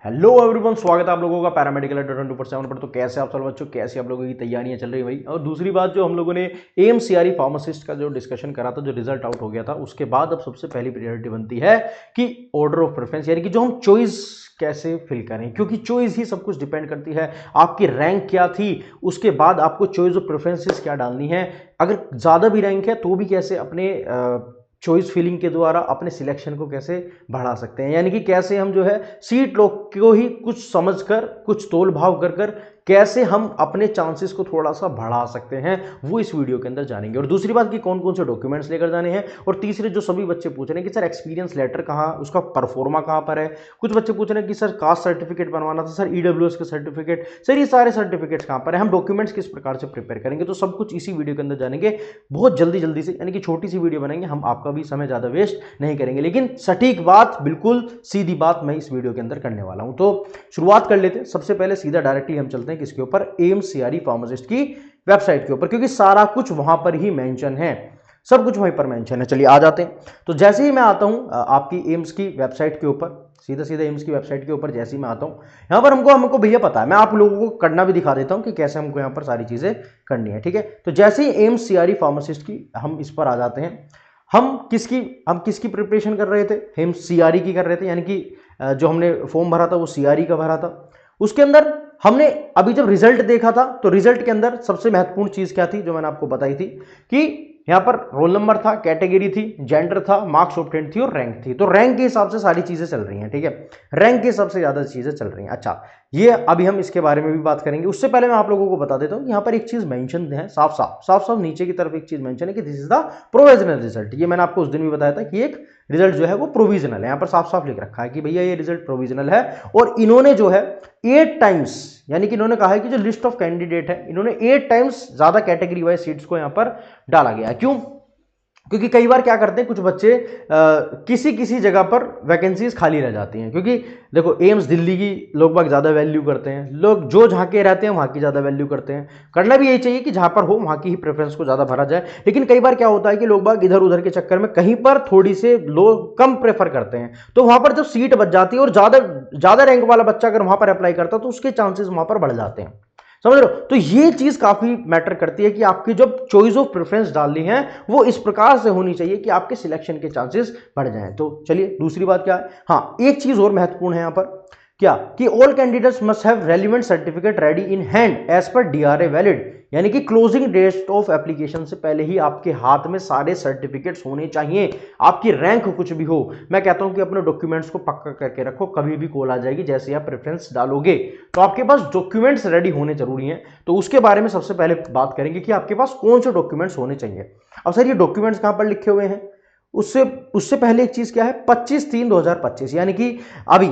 Hello everyone, स्वागत है आप लोगों का पैरामेडिकल 24/7 पर। तो कैसे आप सब बच्चों, कैसे आप लोगों की तैयारियां चल रही है भाई। और दूसरी बात, जो हम लोगों ने एम्स सीआरई फार्मासिस्ट का जो डिस्कशन करा था, जो रिजल्ट आउट हो गया था, उसके बाद अब सबसे पहली प्रायोरिटी बनती है कि ऑर्डर ऑफ प्रेफरेंस, यानी कि जो हम चॉइस कैसे फिल करें, क्योंकि चॉइस ही सब कुछ डिपेंड करती है। आपकी रैंक क्या थी, उसके बाद आपको चॉइस ऑफ प्रेफरेंसेस क्या डालनी है। अगर ज़्यादा भी रैंक है तो भी कैसे अपने चॉइस फिलिंग के द्वारा अपने सिलेक्शन को कैसे बढ़ा सकते हैं, यानी कि कैसे हम जो है सीट लोग को ही कुछ समझकर, कुछ तोल भाव कर कर कैसे हम अपने चांसेस को थोड़ा सा बढ़ा सकते हैं, वो इस वीडियो के अंदर जानेंगे। और दूसरी बात कि कौन कौन से डॉक्यूमेंट्स लेकर जाने हैं। और तीसरे, जो सभी बच्चे पूछ रहे हैं कि सर एक्सपीरियंस लेटर कहाँ, उसका परफॉर्मा कहाँ पर है। कुछ बच्चे पूछ रहे हैं कि सर कास्ट सर्टिफिकेट बनवाना था, सर ईडब्ल्यूएस का सर्टिफिकेट, सर ये सारे सर्टिफिकेट्स कहाँ पर है, हम डॉक्यूमेंट्स किस प्रकार से प्रिपेयर करेंगे, तो सब कुछ इसी वीडियो के अंदर जानेंगे। बहुत जल्दी जल्दी से, यानी कि छोटी सी वीडियो बनाएंगे, हम आपका भी समय ज़्यादा वेस्ट नहीं करेंगे, लेकिन सटीक बात, बिल्कुल सीधी बात मैं इस वीडियो के अंदर करने वाला हूं। तो शुरुआत कर लेते हैं। सबसे पहले सीधा डायरेक्टली हम चलते हैं किसके ऊपर, एम्स सीआरई फार्मासिस्ट की वेबसाइट के ऊपर, क्योंकि सारा कुछ वहां पर ही मेंशन है, सब कुछ वहीं पर मेंशन है। चलिए आ जाते हैं। तो जैसे ही मैं आता हूं आपकी एम्स की वेबसाइट के ऊपर, सीधा सीधा एम्स की वेबसाइट के ऊपर जैसे ही मैं आता हूं, यहां पर हमको भैया पता है, मैं आप लोगों को करना भी दिखा देता हूं कि कैसे हमको यहां पर सारी चीजें करनी है। ठीक है, तो जैसे ही एम्स सीआरई फार्मासिस्ट की हम इस पर आ जाते हैं, हम किसकी प्रिपरेशन कर रहे थे, हम सीआरई की कर रहे थे, यानी कि जो हमने फॉर्म भरा था वो सीआरई का भरा था। उसके अंदर हमने अभी जब रिजल्ट देखा था, तो रिजल्ट के अंदर सबसे महत्वपूर्ण चीज क्या थी, जो मैंने आपको बताई थी कि यहां पर रोल नंबर था, कैटेगरी थी, जेंडर था, मार्क्स ऑब्टेन्ड थी और रैंक थी। तो रैंक के हिसाब से सारी चीजें चल रही हैं। ठीक है, रैंक के सबसे ज्यादा चीजें चल रही हैं। अच्छा, ये अभी हम इसके बारे में भी बात करेंगे। उससे पहले मैं आप लोगों को बता देता हूं, यहां पर एक चीज मेंशन है, साफ साफ नीचे की तरफ एक चीज मेंशन है कि this is the provisional result. ये मैंने आपको उस दिन भी बताया था कि एक रिजल्ट जो है वो प्रोविजनल है। यहां पर साफ साफ लिख रखा है कि भैया ये रिजल्ट प्रोविजनल है। और इन्होंने जो है 8 टाइम्स, यानी कि इन्होंने कहा है कि जो लिस्ट ऑफ कैंडिडेट है, इन्होंने 8 टाइम्स ज्यादा कैटेगरी वाइज सीट्स को यहां पर डाला गया है। क्यों? क्योंकि कई बार क्या करते हैं कुछ बच्चे, किसी किसी जगह पर वैकेंसीज खाली रह जाती हैं। क्योंकि देखो, एम्स दिल्ली की लोग बाग ज़्यादा वैल्यू करते हैं, लोग जो जहाँ के रहते हैं वहाँ की ज़्यादा वैल्यू करते हैं। करना भी यही चाहिए कि जहाँ पर हो वहाँ की ही प्रेफरेंस को ज़्यादा भरा जाए। लेकिन कई बार क्या होता है कि लोग बाग इधर उधर के चक्कर में कहीं पर थोड़ी से लोग कम प्रेफर करते हैं, तो वहाँ पर जब सीट बच जाती है और ज़्यादा रैंक वाला बच्चा अगर वहाँ पर अप्लाई करता है तो उसके चांसेस वहाँ पर बढ़ जाते हैं। समझ रहे हो? तो ये चीज काफी मैटर करती है कि आपकी जो चॉइस ऑफ प्रेफरेंस डालनी है वो इस प्रकार से होनी चाहिए कि आपके सिलेक्शन के चांसेस बढ़ जाएं। तो चलिए दूसरी बात क्या है, हाँ एक चीज और महत्वपूर्ण है यहां पर, क्या कि all candidates must have relevant certificate ready in hand as per DRA valid, यानी कि क्लोजिंग डेट ऑफ एप्लीकेशन से पहले ही आपके हाथ में सारे सर्टिफिकेट्स होने चाहिए। आपकी रैंक कुछ भी हो, मैं कहता हूं कि अपने डॉक्यूमेंट्स को पक्का करके रखो, कभी भी कॉल आ जाएगी जैसे आप प्रेफरेंस डालोगे तो आपके पास डॉक्यूमेंट्स रेडी होने जरूरी हैं। तो उसके बारे में सबसे पहले बात करेंगे कि आपके पास कौन से डॉक्यूमेंट्स होने चाहिए। अब सर ये डॉक्यूमेंट्स कहां पर लिखे हुए हैं, उससे पहले एक चीज क्या है, 25/3/2025, यानी कि अभी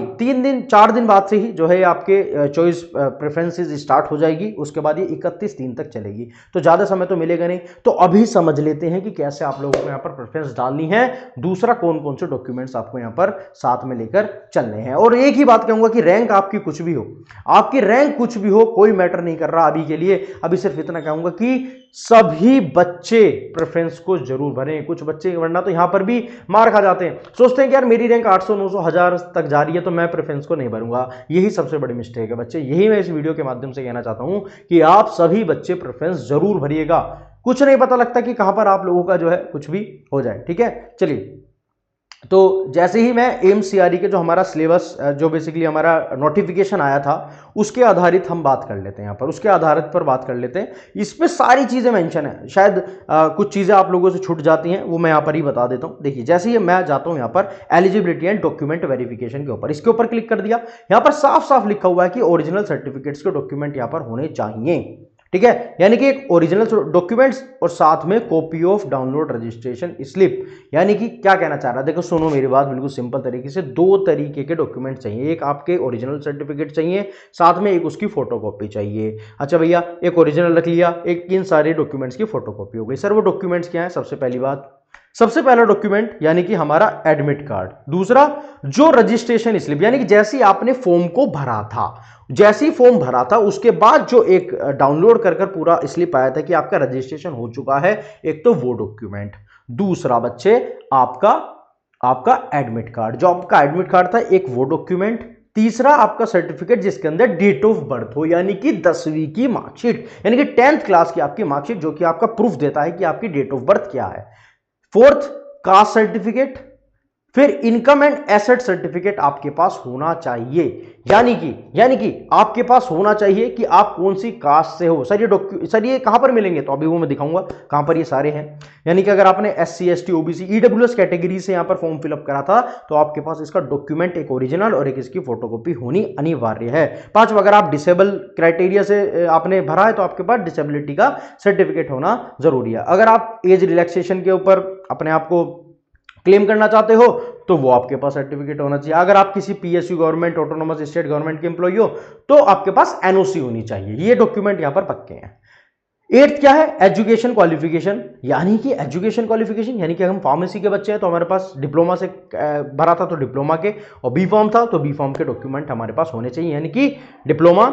4 दिन बाद से ही जो है आपके चॉइस प्रेफरेंसेस स्टार्ट हो जाएगी। उसके बाद ये 31 दिन तक चलेगी, तो ज्यादा समय तो मिलेगा नहीं। तो अभी समझ लेते हैं कि कैसे आप लोगों को यहाँ पर प्रेफरेंस डालनी है, दूसरा कौन कौन से डॉक्यूमेंट्स आपको यहाँ पर साथ में लेकर चलने हैं। और एक ही बात कहूंगा कि रैंक आपकी कुछ भी हो, आपकी रैंक कुछ भी हो, कोई मैटर नहीं कर रहा अभी के लिए। अभी सिर्फ इतना कहूंगा कि सभी बच्चे प्रेफरेंस को जरूर भरें। कुछ बच्चे वरना तो यहां पर भी मार खा जाते हैं, सोचते हैं कि यार मेरी रैंक 800 900 1000 तक जा रही है तो मैं प्रेफरेंस को नहीं भरूंगा। यही सबसे बड़ी मिस्टेक है बच्चे। यही मैं इस वीडियो के माध्यम से कहना चाहता हूं कि आप सभी बच्चे प्रेफरेंस जरूर भरिएगा। कुछ नहीं पता लगता कि कहां पर आप लोगों का जो है कुछ भी हो जाए। ठीक है, चलिए। तो जैसे ही मैं एम्स सीआरई के जो हमारा सिलेबस, जो बेसिकली हमारा नोटिफिकेशन आया था, उसके आधारित हम बात कर लेते हैं। यहाँ पर उसके आधारित पर बात कर लेते हैं। इसमें सारी चीजें मेंशन है, शायद कुछ चीजें आप लोगों से छूट जाती हैं, वो मैं यहाँ पर ही बता देता हूँ। देखिए, जैसे ही मैं जाता हूँ यहाँ पर एलिजिबिलिटी एंड डॉक्यूमेंट वेरिफिकेशन के ऊपर, इसके ऊपर क्लिक कर दिया। यहाँ पर साफ साफ लिखा हुआ है कि ओरिजिनल सर्टिफिकेट्स के डॉक्यूमेंट यहाँ पर होने चाहिए। ठीक है, यानी कि एक ओरिजिनल डॉक्यूमेंट्स और साथ में copy of download registration slip. यानी कि क्या कहना चाह रहा है, देखो सुनो मेरी बात बिल्कुल सिंपल तरीके से। 2 तरीके के डॉक्यूमेंट चाहिए, एक आपके ओरिजिनल सर्टिफिकेट चाहिए, साथ में एक उसकी फोटोकॉपी चाहिए। अच्छा भैया, एक ओरिजिनल रख लिया, एक इन सारे डॉक्यूमेंट्स की फोटोकॉपी हो गई। सर वो डॉक्यूमेंट्स क्या है? सबसे पहली बात, सबसे पहला डॉक्यूमेंट यानी कि हमारा एडमिट कार्ड। दूसरा, जो रजिस्ट्रेशन स्लिप, यानी कि जैसे ही आपने फॉर्म को भरा था, जैसे ही फॉर्म भरा था उसके बाद जो एक डाउनलोड कर पूरा स्लिप आया था कि आपका रजिस्ट्रेशन हो चुका है, एक तो वो डॉक्यूमेंट। दूसरा बच्चे आपका एडमिट कार्ड, जो आपका एडमिट कार्ड था, एक वो डॉक्यूमेंट। तीसरा आपका सर्टिफिकेट जिसके अंदर डेट ऑफ बर्थ हो, यानी कि 10वीं की मार्कशीट, यानी कि 10th क्लास की आपकी मार्कशीट जो कि आपका प्रूफ देता है कि आपकी डेट ऑफ बर्थ क्या है। फोर्थ, कास्ट सर्टिफिकेट, फिर इनकम एंड एसेट सर्टिफिकेट आपके पास होना चाहिए, यानी कि आपके पास होना चाहिए कि आप कौन सी कास्ट से हो। सर ये कहां पर मिलेंगे, तो अभी वो मैं दिखाऊंगा कहां पर ये सारे हैं। यानी कि अगर आपने SC ST OBC EWS category से यहां पर फॉर्म फिलअप करा था तो आपके पास इसका डॉक्यूमेंट एक ओरिजिनल और एक इसकी फोटोकॉपी होनी अनिवार्य है। पांचवा, अगर आप डिसेबल क्राइटेरिया से आपने भरा है तो आपके पास डिसेबिलिटी का सर्टिफिकेट होना जरूरी है। अगर आप एज रिलैक्सेशन के ऊपर अपने आप को क्लेम करना चाहते हो तो वो आपके पास सर्टिफिकेट होना चाहिए। अगर आप किसी PSU government autonomous state government के एम्प्लॉय हो तो आपके पास NOC होनी चाहिए। ये डॉक्यूमेंट यहां पर पक्के हैं। 8th क्या है, एजुकेशन क्वालिफिकेशन, यानी कि एजुकेशन क्वालिफिकेशन यानी कि हम फार्मेसी के बच्चे हैं तो हमारे पास डिप्लोमा से भरा था तो डिप्लोमा के, और बी फॉर्म था तो बी फॉर्म के डॉक्यूमेंट हमारे पास होने चाहिए, यानी कि डिप्लोमा,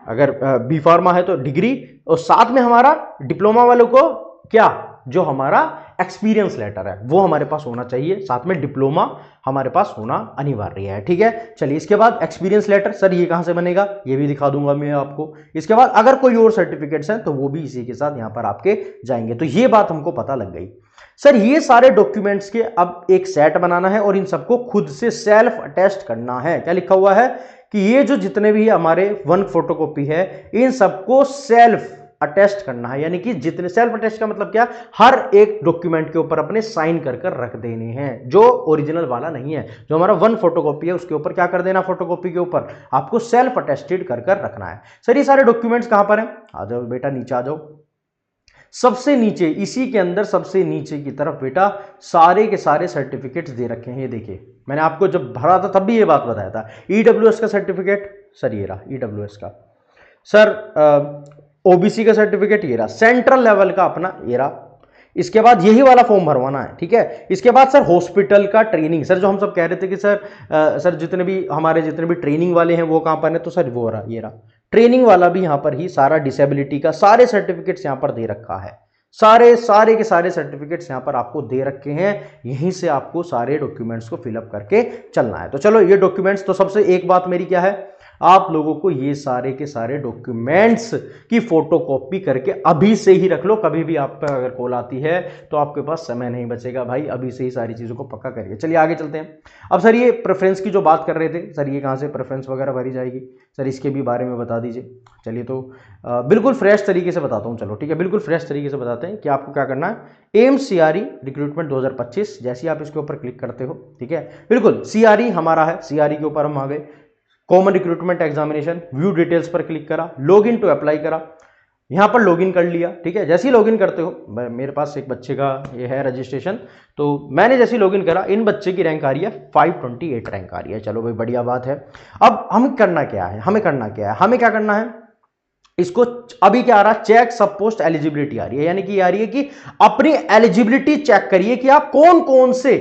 अगर बी फार्मा है तो डिग्री, और साथ में हमारा डिप्लोमा वालों को क्या, जो हमारा एक्सपीरियंस लेटर है वो हमारे पास होना चाहिए, साथ में डिप्लोमा हमारे पास होना अनिवार्य है। ठीक है, चलिए इसके बाद एक्सपीरियंस लेटर, सर ये कहां से बनेगा ये भी दिखा दूंगा मैं आपको। इसके बाद अगर कोई और सर्टिफिकेट्स हैं तो वो भी इसी के साथ यहां पर आपके जाएंगे। तो ये बात हमको पता लग गई। सर ये सारे डॉक्यूमेंट्स के अब एक सेट बनाना है और इन सबको खुद से सेल्फ अटेस्ट करना है। क्या लिखा हुआ है कि ये जो जितने भी हमारे 1 फोटोकॉपी है इन सबको सेल्फ अटेस्ट करना है, यानी कि जितने, सेल्फ अटेस्ट का मतलब क्या, हर एक डॉक्यूमेंट के ऊपर अपने साइन कर कर रख देने हैं, जो ओरिजिनल वाला नहीं है। जो हमारा 1 फोटोकॉपी है उसके ऊपर क्या कर देना, फोटोकॉपी के ऊपर आपको सेल्फ अटेस्टेड कर कर रखना है। सर ये सारे डॉक्यूमेंट्स कहां पर हैं, आ जाओ बेटा नीचे आ जाओ। सबसे नीचे, इसी के अंदर सबसे नीचे की तरफ बेटा सारे के सारे सर्टिफिकेट्स दे रखे हैं। ये देखिए मैंने आपको जब भरा था तब भी ये बात बताया था। EWS का सर्टिफिकेट, सर ये रहा EWS का। सर OBC का सर्टिफिकेट ये रहा, सेंट्रल लेवल का अपना ये रहा। इसके बाद यही वाला फॉर्म भरवाना है। ठीक है, इसके बाद सर हॉस्पिटल का ट्रेनिंग, सर जो हम सब कह रहे थे कि सर जितने भी हमारे जितने भी ट्रेनिंग वाले हैं वो कहां पर है, तो सर वो रहा, ये रहा ट्रेनिंग वाला भी यहां पर ही सारा डिसेबिलिटी का सारे सर्टिफिकेट्स यहां पर दे रखा है। सारे के सारे सर्टिफिकेट्स यहां पर आपको दे रखे हैं, यहीं से आपको सारे डॉक्यूमेंट्स को फिलअप करके चलना है। तो चलो ये डॉक्यूमेंट्स, तो सबसे एक बात मेरी क्या है, आप लोगों को ये सारे के सारे डॉक्यूमेंट्स की फोटोकॉपी करके अभी से ही रख लो। कभी भी आप पर अगर कॉल आती है तो आपके पास समय नहीं बचेगा भाई, अभी से ही सारी चीज़ों को पक्का करिए। चलिए आगे चलते हैं। अब सर ये प्रेफरेंस की जो बात कर रहे थे, सर ये कहाँ से प्रेफरेंस वगैरह भरी जाएगी, सर इसके भी बारे में बता दीजिए। चलिए तो बिल्कुल फ्रेश तरीके से बताता हूँ। चलो ठीक है, बिल्कुल फ्रेश तरीके से बताते हैं कि आपको क्या करना है। एम्स CRE रिक्रूटमेंट 2025, जैसे आप इसके ऊपर क्लिक करते हो, ठीक है, बिल्कुल CRE हमारा है, CRE के ऊपर हम आ गए। Common recruitment examination, view details पर क्लिक करा, लॉगिन टू अप्लाई करा, यहां पर लॉगिन कर लिया। ठीक है, जैसे ही लॉगिन करते हो, मेरे पास एक बच्चे का ये है रजिस्ट्रेशन, तो मैंने जैसे ही लॉगिन करा, इन बच्चे की रैंक आ रही है 528 रैंक आ रही है। चलो भाई बढ़िया बात है। अब हमें करना क्या है, हमें क्या करना है, इसको अभी क्या आ रहा है, चेक सब पोस्ट एलिजिबिलिटी आ रही है, यानी कि आ रही है कि अपनी एलिजिबिलिटी चेक करिए कि आप कौन कौन से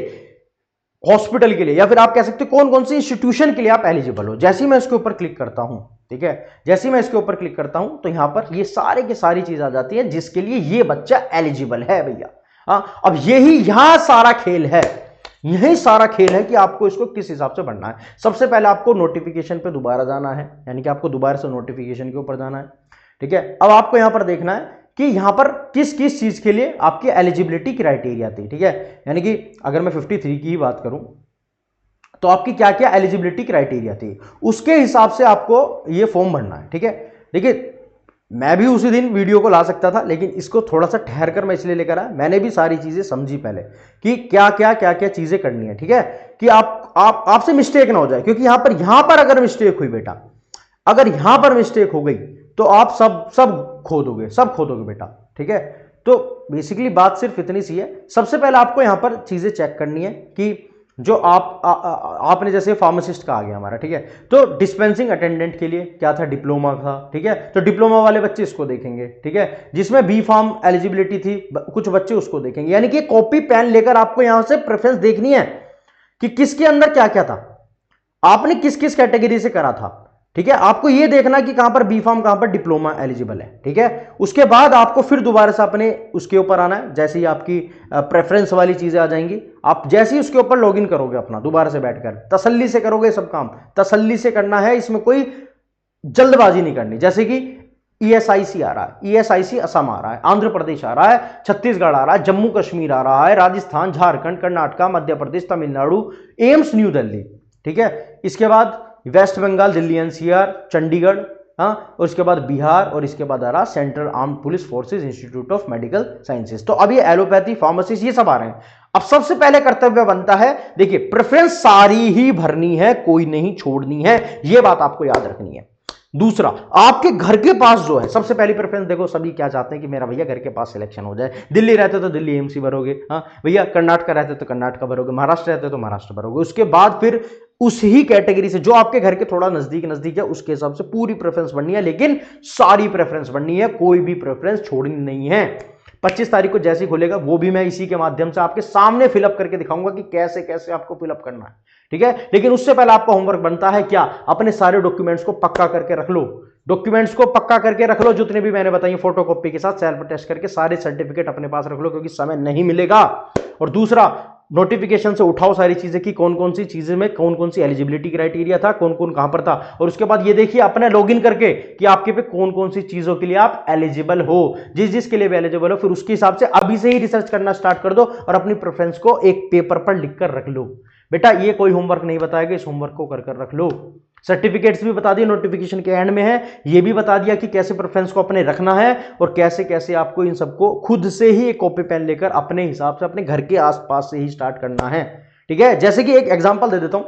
हॉस्पिटल के लिए या फिर आप कह सकते हो कौन कौन सी इंस्टीट्यूशन के लिए आप एलिजिबल हो। जैसे ही मैं इसके ऊपर क्लिक करता हूं, ठीक है, जैसे ही मैं इसके ऊपर क्लिक करता हूं तो यहां पर ये सारे की सारी चीज आ जाती है जिसके लिए ये बच्चा एलिजिबल है भैया। हाँ, अब यहां सारा खेल है, यही सारा खेल है कि आपको इसको किस हिसाब से बढ़ना है। सबसे पहले आपको नोटिफिकेशन पे दोबारा जाना है, यानी कि आपको दोबारा से नोटिफिकेशन के ऊपर जाना है। ठीक है, अब आपको यहां पर देखना है कि यहां पर किस किस चीज के लिए आपकी एलिजिबिलिटी क्राइटेरिया थी। ठीक है, यानी कि अगर मैं 53 की ही बात करूं तो आपकी क्या क्या एलिजिबिलिटी क्राइटेरिया थी, उसके हिसाब से आपको ये फॉर्म भरना है। ठीक है, देखिए मैं भी उसी दिन वीडियो को ला सकता था, लेकिन इसको थोड़ा सा ठहर कर मैं इसलिए लेकर आया, मैंने भी सारी चीजें समझी पहले कि क्या क्या चीजें करनी है। ठीक है, कि आपसे मिस्टेक ना हो जाए, क्योंकि यहां पर अगर मिस्टेक हुई बेटा, अगर यहां पर मिस्टेक हो गई तो आप सब खो दोगे बेटा। ठीक है, तो बेसिकली बात सिर्फ इतनी सी है। सबसे पहले आपको यहां पर चीजें चेक करनी है कि जो आपने जैसे फार्मासिस्ट का आ गया हमारा, ठीक है, तो डिस्पेंसिंग अटेंडेंट के लिए क्या था, डिप्लोमा था। ठीक है, तो डिप्लोमा वाले बच्चे इसको देखेंगे। ठीक है, जिसमें बी फार्म एलिजिबिलिटी थी कुछ बच्चे उसको देखेंगे, यानी कि कॉपी पेन लेकर आपको यहां से प्रेफरेंस देखनी है कि किसके अंदर क्या क्या था, आपने किस किस कैटेगरी से करा था। ठीक है, आपको ये देखना कि कहां पर बी फार्म, कहां पर डिप्लोमा एलिजिबल है। ठीक है, उसके बाद आपको फिर दोबारा से अपने उसके ऊपर आना है, जैसे ही आपकी प्रेफरेंस वाली चीजें आ जाएंगी, आप जैसे ही उसके ऊपर लॉगिन करोगे अपना दोबारा से बैठकर तसल्ली से करोगे, सब काम तसल्ली से करना है, इसमें कोई जल्दबाजी नहीं करनी। जैसे कि ईएसआईसी आ रहा है, ईएसआईसी असम आ रहा है, आंध्र प्रदेश आ रहा है, छत्तीसगढ़ आ रहा है, जम्मू कश्मीर आ रहा है, राजस्थान, झारखंड, कर्नाटक, मध्य प्रदेश, तमिलनाडु, एम्स न्यू दिल्ली। ठीक है, इसके बाद वेस्ट बंगाल, दिल्ली एनसीआर, चंडीगढ़, हाँ, और इसके बाद बिहार, और इसके बाद आ रहा central armed police forces institute of medical sciences. तो अब ये एलोपैथी, फार्मासिस्ट, ये सब आ रहे हैं। अब सबसे पहले कर्तव्य बनता है, देखिए प्रेफरेंस सारी ही भरनी है, कोई नहीं छोड़नी है, ये बात आपको याद रखनी है। दूसरा, आपके घर के पास जो है, सबसे पहली प्रेफरेंस देखो, सभी क्या चाहते हैं कि मेरा भैया घर के पास सिलेक्शन हो जाए। दिल्ली रहते तो दिल्ली एमसी भरोगे, हाँ भैया, कर्नाटक रहते तो कर्नाटक भरोगे, महाराष्ट्र रहते तो महाराष्ट्र भरोगे। उसके बाद फिर उस ही कैटेगरी से जो आपके घर के थोड़ा नजदीक नजदीक है, उसके हिसाब से पूरी प्रेफरेंस बननी है, लेकिन सारी प्रेफरेंस बननी है, कोई भी प्रेफरेंस छोड़नी नहीं है। 25 तारीख को जैसे ही खुलेगा, वो भी मैं इसी के माध्यम से आपके सामने फिलअप करके दिखाऊंगा कि कैसे कैसे आपको फिलअप करना है। ठीक है, लेकिन उससे पहले आपका होमवर्क बनता है क्या, अपने सारे डॉक्यूमेंट्स को पक्का करके रख लो, डॉक्यूमेंट्स को पक्का करके रख लो, जितने भी मैंने बताई फोटोकॉपी के साथ सेल्फ टेस्ट करके सारे सर्टिफिकेट अपने पास रख लो, क्योंकि समय नहीं मिलेगा। और दूसरा, नोटिफिकेशन से उठाओ सारी चीजें कि कौन कौन सी चीजें में कौन कौन सी एलिजिबिलिटी क्राइटेरिया था, कौन कौन कहां पर था, और उसके बाद ये देखिए अपने लॉगिन करके कि आपके पे कौन कौन सी चीजों के लिए आप एलिजिबल हो, जिस जिस के लिए भी एलिजिबल हो, फिर उसके हिसाब से अभी से ही रिसर्च करना स्टार्ट कर दो और अपनी प्रेफरेंस को एक पेपर पर लिखकर रख लो। बेटा ये कोई होमवर्क नहीं बताएगा, इस होमवर्क को कर रख लो। सर्टिफिकेट्स भी बता दिए, नोटिफिकेशन के एंड में है, ये भी बता दिया कि कैसे प्रेफरेंस को अपने रखना है और कैसे कैसे आपको इन सबको खुद से ही एक कॉपी पेन लेकर अपने हिसाब से अपने घर के आसपास से ही स्टार्ट करना है। ठीक है, जैसे कि एक एग्जांपल दे देता हूं,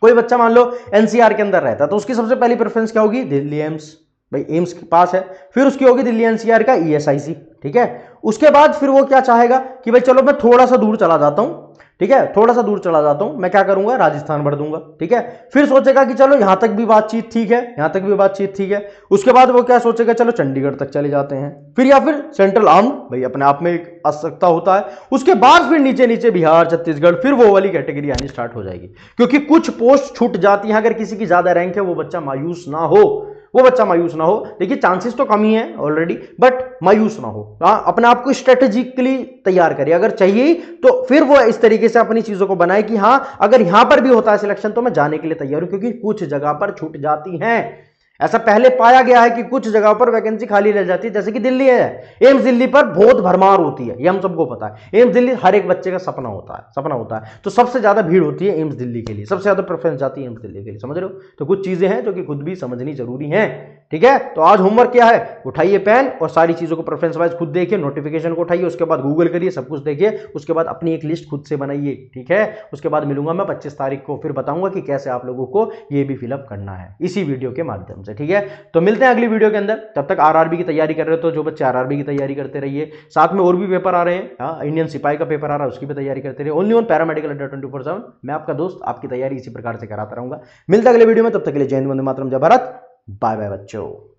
कोई बच्चा मान लो एनसीआर के अंदर रहता है, तो उसकी सबसे पहली प्रेफरेंस क्या होगी, दिल्ली एम्स, भाई एम्स के पास है, फिर उसकी होगी दिल्ली एनसीआर का ईएसआईसी। ठीक है, उसके बाद फिर वो क्या चाहेगा कि भाई चलो मैं थोड़ा सा दूर चला जाता हूं, ठीक है, थोड़ा सा दूर चला जाता हूं, मैं क्या करूंगा, राजस्थान भर दूंगा। ठीक है, फिर सोचेगा कि चलो यहां तक भी बातचीत ठीक है, यहां तक भी बातचीत ठीक है, उसके बाद वो क्या सोचेगा, चलो चंडीगढ़ तक चले जाते हैं, फिर या फिर सेंट्रल आर्म, भाई अपने आप में एक आवश्यकता होता है, उसके बाद फिर नीचे नीचे बिहार, छत्तीसगढ़, फिर वो वाली कैटेगरी आनी स्टार्ट हो जाएगी। क्योंकि कुछ पोस्ट छूट जाती है, अगर किसी की ज्यादा रैंक है, वो बच्चा मायूस ना हो, वो बच्चा मायूस ना हो। देखिए चांसेस तो कम ही है ऑलरेडी, बट मायूस ना हो, अपने आप को स्ट्रेटेजिकली तैयार करिए, अगर चाहिए तो फिर वो इस तरीके से अपनी चीजों को बनाए कि हाँ अगर यहां पर भी होता है सिलेक्शन तो मैं जाने के लिए तैयार हूं, क्योंकि कुछ जगह पर छूट जाती हैं। ऐसा पहले पाया गया है कि कुछ जगह पर वैकेंसी खाली रह जाती है, जैसे कि दिल्ली है, एम्स दिल्ली पर बहुत भरमार होती है, ये हम सबको पता है। एम्स दिल्ली हर एक बच्चे का सपना होता है, सपना होता है, तो सबसे ज्यादा भीड़ होती है एम्स दिल्ली के लिए, सबसे ज्यादा प्रेफरेंस जाती है एम्स दिल्ली के लिए, समझ रहे हो। तो कुछ चीजें हैं जो कि खुद भी समझनी जरूरी है। ठीक है, तो आज होमवर्क क्या है, उठाइए पेन और सारी चीजों को प्रेफरेंस वाइज खुद देखिए, नोटिफिकेशन को उठाइए, उसके बाद गूगल करिए, सब कुछ देखिए, उसके बाद अपनी एक लिस्ट खुद से बनाइए। ठीक है, उसके बाद मिलूंगा मैं 25 तारीख को, फिर बताऊंगा कि कैसे आप लोगों को ये भी फिलअप करना है इसी वीडियो के माध्यम से। ठीक है, तो मिलते हैं अगली वीडियो के अंदर, तब तक आरआरबी की तैयारी कर रहे हो तो जो बच्चे आरआरबी की तैयारी करते रहिए, साथ में और भी पेपर आ रहे हैं, इंडियन सिपाही का पेपर आ रहा है, उसकी भी तैयारी करते रहिए। ओनली ऑन पैरामेडिकल अड्डा 24/7, मैं आपका दोस्त, आपकी तैयारी इसी प्रकार से कराता रहूंगा। मिलते हैं अगले वीडियो में, तब तक के लिए जय हिंद, वंदे मातरम, जय भारत, बाय बाय बच्चों।